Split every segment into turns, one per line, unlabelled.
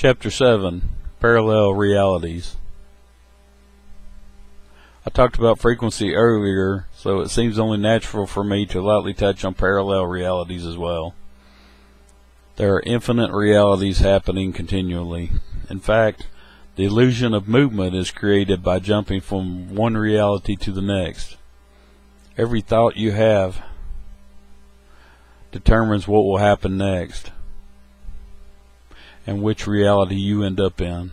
Chapter 7, Parallel Realities. I talked about frequency earlier, so it seems only natural for me to lightly touch on parallel realities as well. There are infinite realities happening continually. In fact, the illusion of movement is created by jumping from one reality to the next. Every thought you have determines what will happen next and which reality you end up in.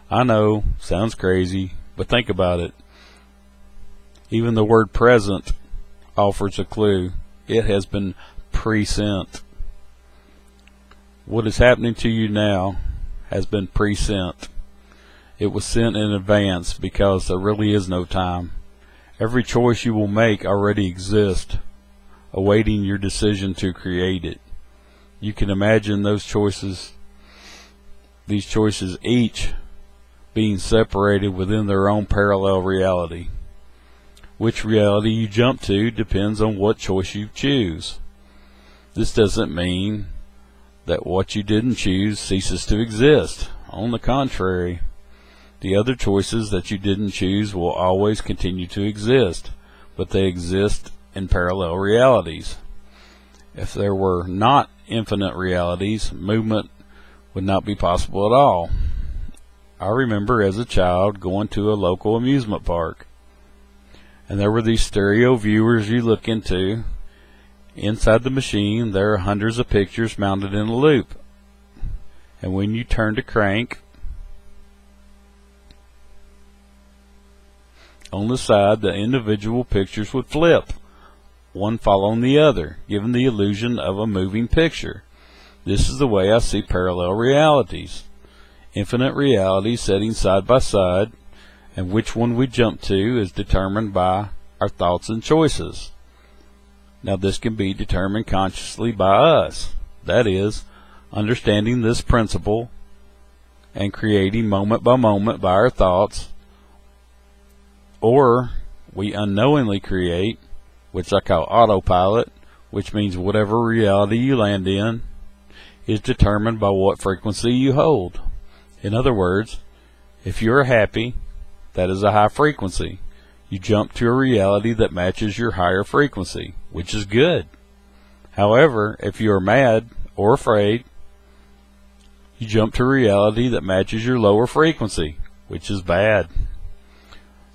I know, sounds crazy, but think about it. Even the word present offers a clue. It has been pre-sent. What is happening to you now has been pre-sent. It was sent in advance because there really is no time. Every choice you will make already exists, awaiting your decision to create it. You can imagine these choices each being separated within their own parallel reality. Which reality you jump to depends on what choice you choose. This doesn't mean that what you didn't choose ceases to exist. On the contrary, the other choices that you didn't choose will always continue to exist, but they exist in parallel realities. If there were not infinite realities, movement would not be possible at all. I remember as a child going to a local amusement park, and there were these stereo viewers you look into. Inside the machine there are hundreds of pictures mounted in a loop, and when you turned a crank on the side, the individual pictures would flip, one following the other, giving the illusion of a moving picture. This is the way I see parallel realities. Infinite realities sitting side by side, and which one we jump to is determined by our thoughts and choices. Now this can be determined consciously by us, that is, understanding this principle and creating moment by moment by our thoughts, or we unknowingly create, which I call autopilot, which means whatever reality you land in is determined by what frequency you hold. In other words, if you're happy, that is a high frequency. You jump to a reality that matches your higher frequency, which is good. However, if you are mad or afraid, you jump to a reality that matches your lower frequency, which is bad.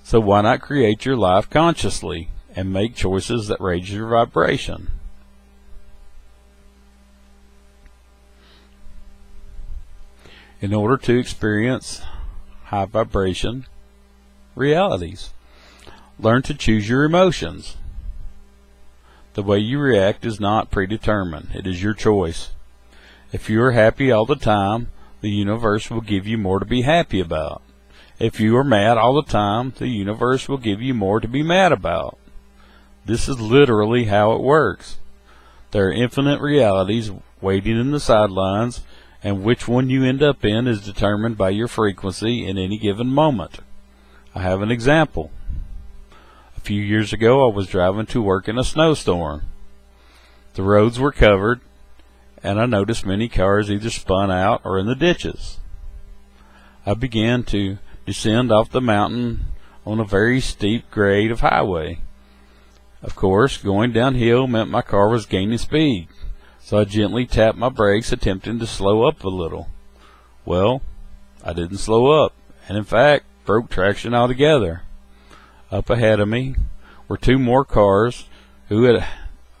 So why not create your life consciously and make choices that raise your vibration? In order to experience high vibration realities, learn to choose your emotions. The way you react is not predetermined. It is your choice. If you are happy all the time, the universe will give you more to be happy about. If you are mad all the time, the universe will give you more to be mad about. This is literally how it works. There are infinite realities waiting in the sidelines, and which one you end up in is determined by your frequency in any given moment. I have an example. A few years ago, I was driving to work in a snowstorm. The roads were covered, and I noticed many cars either spun out or in the ditches. I began to descend off the mountain on a very steep grade of highway. Of course, going downhill meant my car was gaining speed, so I gently tapped my brakes, attempting to slow up a little. Well, I didn't slow up, and in fact, broke traction altogether. Up ahead of me were two more cars who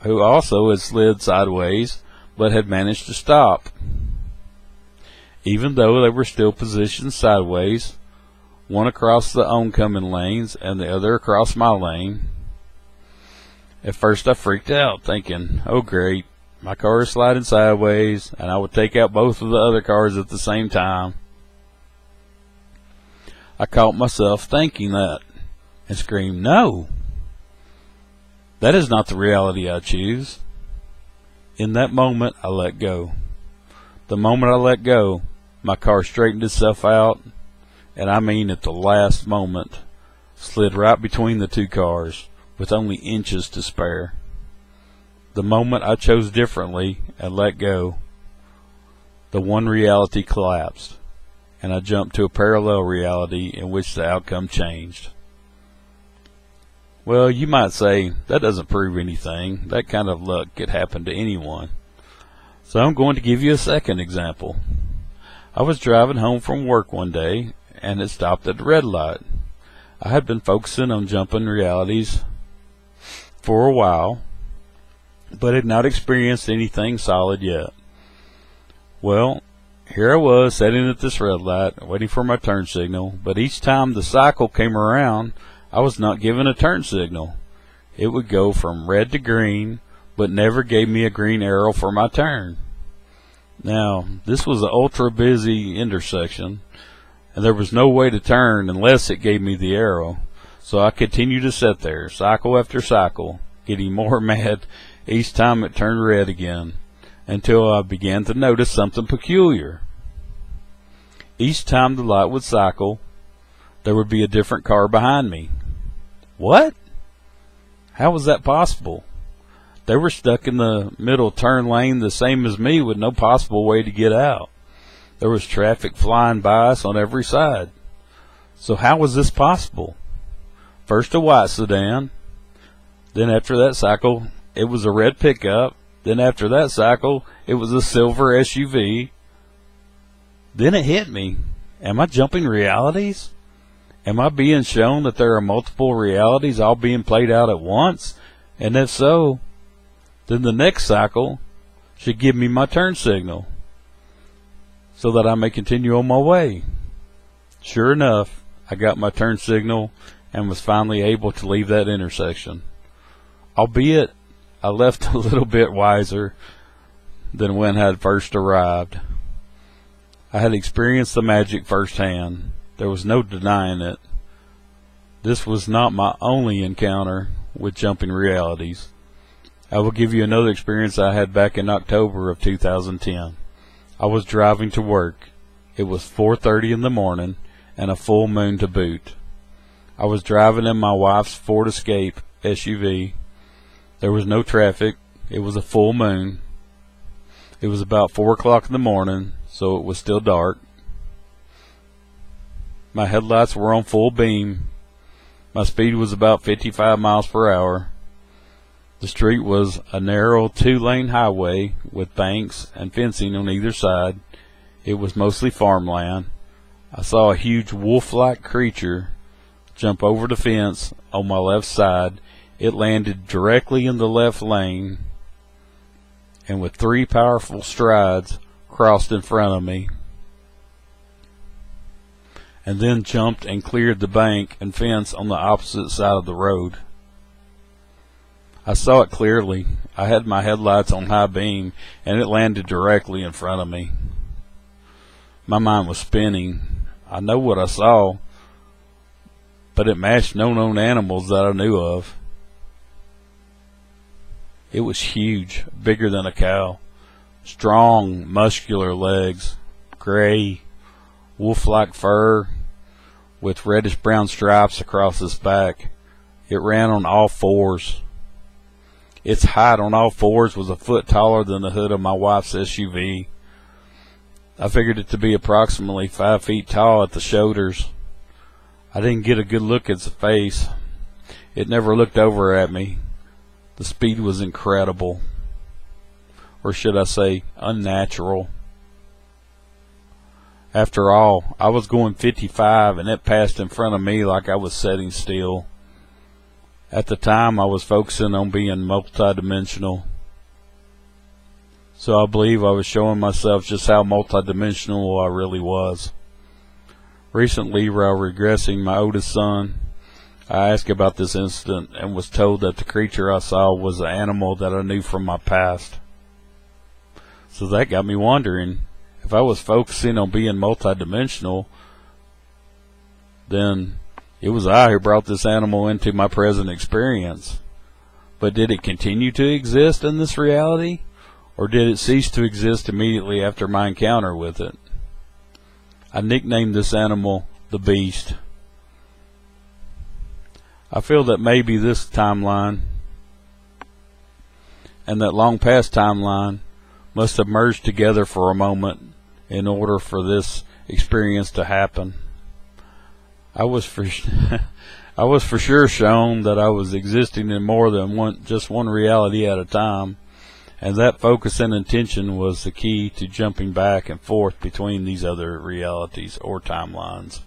also had slid sideways, but had managed to stop. Even though they were still positioned sideways, one across the oncoming lanes and the other across my lane. At first I freaked out, thinking, oh great, my car is sliding sideways, and I would take out both of the other cars at the same time. I caught myself thinking that, and screamed, no! That is not the reality I choose. In that moment, I let go. The moment I let go, my car straightened itself out, and I mean at the last moment, slid right between the two cars, with only inches to spare. The moment I chose differently and let go, the one reality collapsed. and I jumped to a parallel reality in which the outcome changed. Well, you might say, that doesn't prove anything. That kind of luck could happen to anyone. So I'm going to give you a second example. I was driving home from work one day, and it stopped at the red light. I had been focusing on jumping realities for a while, but had not experienced anything solid yet. Well, here I was sitting at this red light, waiting for my turn signal, but each time the cycle came around, I was not given a turn signal. It would go from red to green, but never gave me a green arrow for my turn. Now, this was an ultra busy intersection, and there was no way to turn unless it gave me the arrow. So I continued to sit there, cycle after cycle, getting more mad each time it turned red again, until I began to notice something peculiar. Each time the light would cycle, there would be a different car behind me. What? How was that possible? They were stuck in the middle turn lane the same as me with no possible way to get out. There was traffic flying by us on every side. So how was this possible? First a white sedan, then after that cycle it was a red pickup, then after that cycle it was a silver SUV. Then it hit me. Am I jumping realities? Am I being shown that there are multiple realities all being played out at once? And if so, then the next cycle should give me my turn signal so that I may continue on my way. Sure enough, I got my turn signal and was finally able to leave that intersection. Albeit, I left a little bit wiser than when I had first arrived. I had experienced the magic firsthand. There was no denying it. This was not my only encounter with jumping realities. I will give you another experience I had back in October of 2010. I was driving to work. It was 4:30 in the morning and a full moon to boot. I was driving in my wife's Ford Escape SUV. There was no traffic. It was a full moon. It was about 4 o'clock in the morning, so it was still dark. My headlights were on full beam. My speed was about 55 miles per hour. The street was a narrow 2-lane highway with banks and fencing on either side. It was mostly farmland. I saw a huge wolf-like creature jump over the fence on my left side. It landed directly in the left lane and with 3 powerful strides crossed in front of me, and then jumped and cleared the bank and fence on the opposite side of the road. I saw it clearly. I had my headlights on high beam, and it landed directly in front of me. My mind was spinning. I know what I saw, but it matched no known animals that I knew of. It was huge, bigger than a cow. Strong, muscular legs, gray, wolf-like fur, with reddish-brown stripes across its back. It ran on all fours. Its height on all fours was a foot taller than the hood of my wife's SUV. I figured it to be approximately 5 feet tall at the shoulders. I didn't get a good look at its face. It never looked over at me. The speed was incredible. Or should I say, unnatural. After all, I was going 55 and it passed in front of me like I was sitting still. At the time, I was focusing on being multidimensional. So I believe I was showing myself just how multidimensional I really was. Recently, while regressing my oldest son, I asked about this incident and was told that the creature I saw was an animal that I knew from my past. So that got me wondering, if I was focusing on being multidimensional, then it was I who brought this animal into my present experience. But did it continue to exist in this reality, or did it cease to exist immediately after my encounter with it? I nicknamed this animal the Beast. I feel that maybe this timeline and that long past timeline must have merged together for a moment in order for this experience to happen. I was for sure shown that I was existing in more than just one reality at a time, and that focus and intention was the key to jumping back and forth between these other realities or timelines.